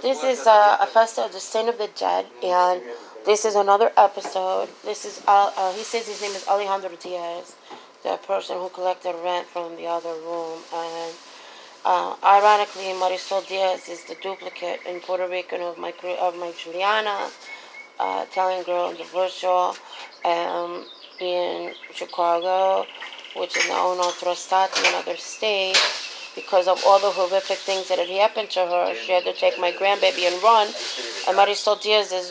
This is a festa of the Saint of the Dead, and this is another episode. This is he says his name is Alejandro Diaz, the person who collected rent from the other room, and ironically, Marisol Diaz is the duplicate in Puerto Rican of my Juliana, Italian girl in the virtual, in Chicago, which is now in otro stato, another state. Because of all the horrific things that had happened to her, she had to take my grandbaby and run. And Marisol Diaz is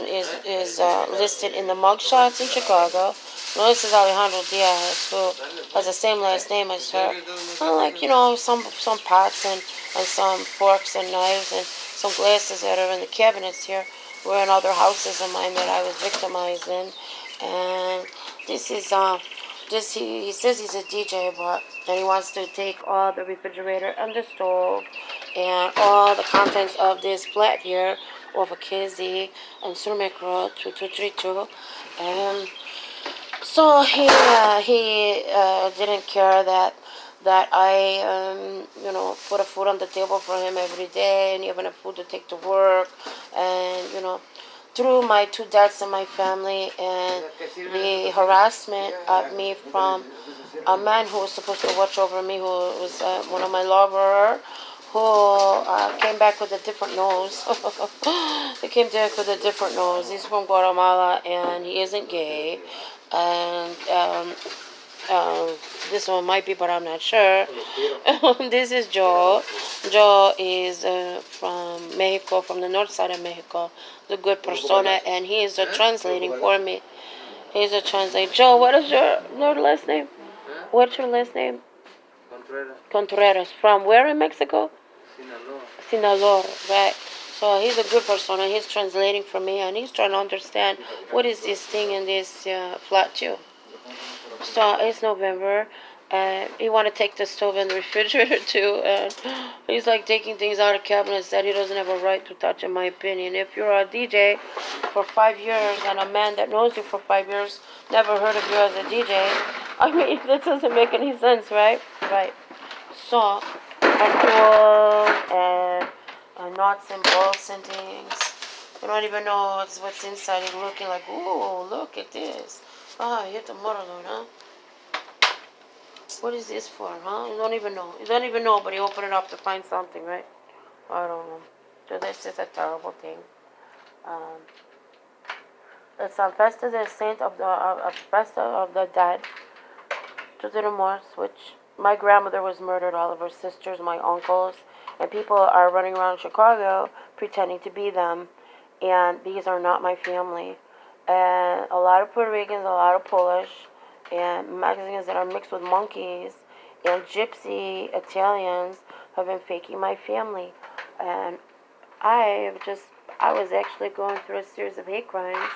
listed in the mugshots in Chicago. No, this is Alejandro Diaz, who has the same last name as her. Like, some pots and some forks and knives and some glasses that are in the cabinets here were in other houses of mine that I was victimized in. And this is, he says he's a DJ, but then he wants to take all the refrigerator and the stove and all the contents of this flat here off a Kizzy and Surmek Road 2232. And so he didn't care that I put a food on the table for him every day and even have food to take to work, and through my two deaths in my family and the harassment of me from a man who was supposed to watch over me, who was one of my lovers, who came back with a different nose. He came back with a different nose. He's from Guatemala and he isn't gay. And this one might be, but I'm not sure. This is Joe. Joe is from Mexico, from the north side of Mexico. He's a good persona, and he is translating for me. He's a translator. Joe, what is your last name? What's your last name? Contreras. Contreras. From where in Mexico? Sinaloa. Sinaloa, right. So he's a good persona. He's translating for me, and he's trying to understand what is this thing in this flat too. So it's November, and he want to take the stove and the refrigerator too, and he's like taking things out of cabinets that he doesn't have a right to touch, in my opinion. If you're a DJ for 5 years and a man that knows you for 5 years never heard of you as a DJ, I mean, that doesn't make any sense, right? Right. So, and tools and nuts and bolts and things. You don't even know what's inside. You're looking like, ooh, look at this. Ah, you hit the motor load, huh? What is this for, huh? You don't even know. You don't even know, but you open it up to find something, right? I don't know. So this is a terrible thing. It's a festa de saint of the festa of the dead, to the remorse, which my grandmother was murdered, all of her sisters, my uncles, and people are running around Chicago pretending to be them, and these are not my family. And a lot of Puerto Ricans, a lot of Polish, and Mexicans that are mixed with monkeys, and gypsy Italians have been faking my family. And I was actually going through a series of hate crimes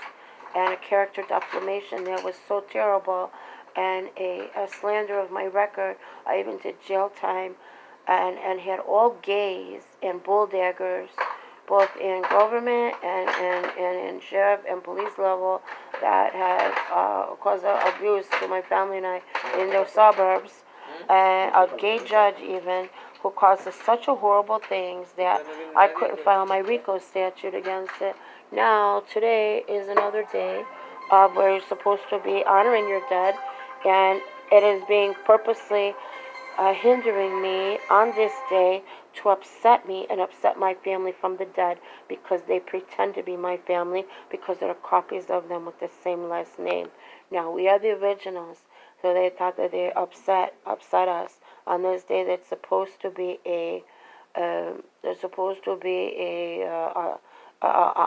and a character defamation that was so terrible, and a slander of my record. I even did jail time and had all gays and bulldaggers, both in government and in u.h.f and police level, that had caused abuse to my family and I in their suburbs. And a gay judge even, who caused us such a horrible things that I couldn't file my RICO statute against it. Now, today is another day where you're supposed to be honoring your dead, and it is being purposely hindering me on this day to upset me and upset my family from the dead, because they pretend to be my family because there are copies of them with the same last name. Now, we are the originals, so they thought that they upset us on this day that's supposed to be a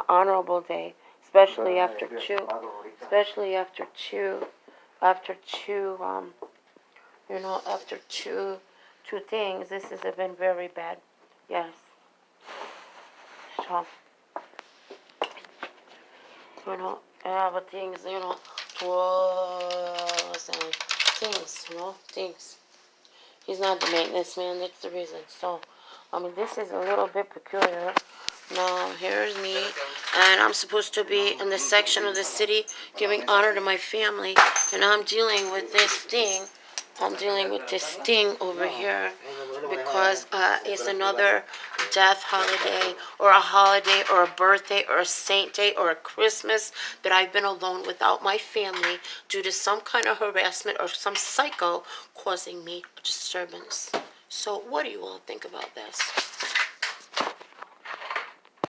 honorable day, especially after two things. This has been very bad. Yes. So, but things, tools and things. He's not the maintenance man, that's the reason. So, this is a little bit peculiar. Now, here's me, and I'm supposed to be in the section of the city giving honor to my family, and I'm dealing with this thing. I'm dealing with this thing over here because it's another death holiday or a birthday or a saint day or a Christmas that I've been alone without my family due to some kind of harassment or some psycho causing me a disturbance. So what do you all think about this?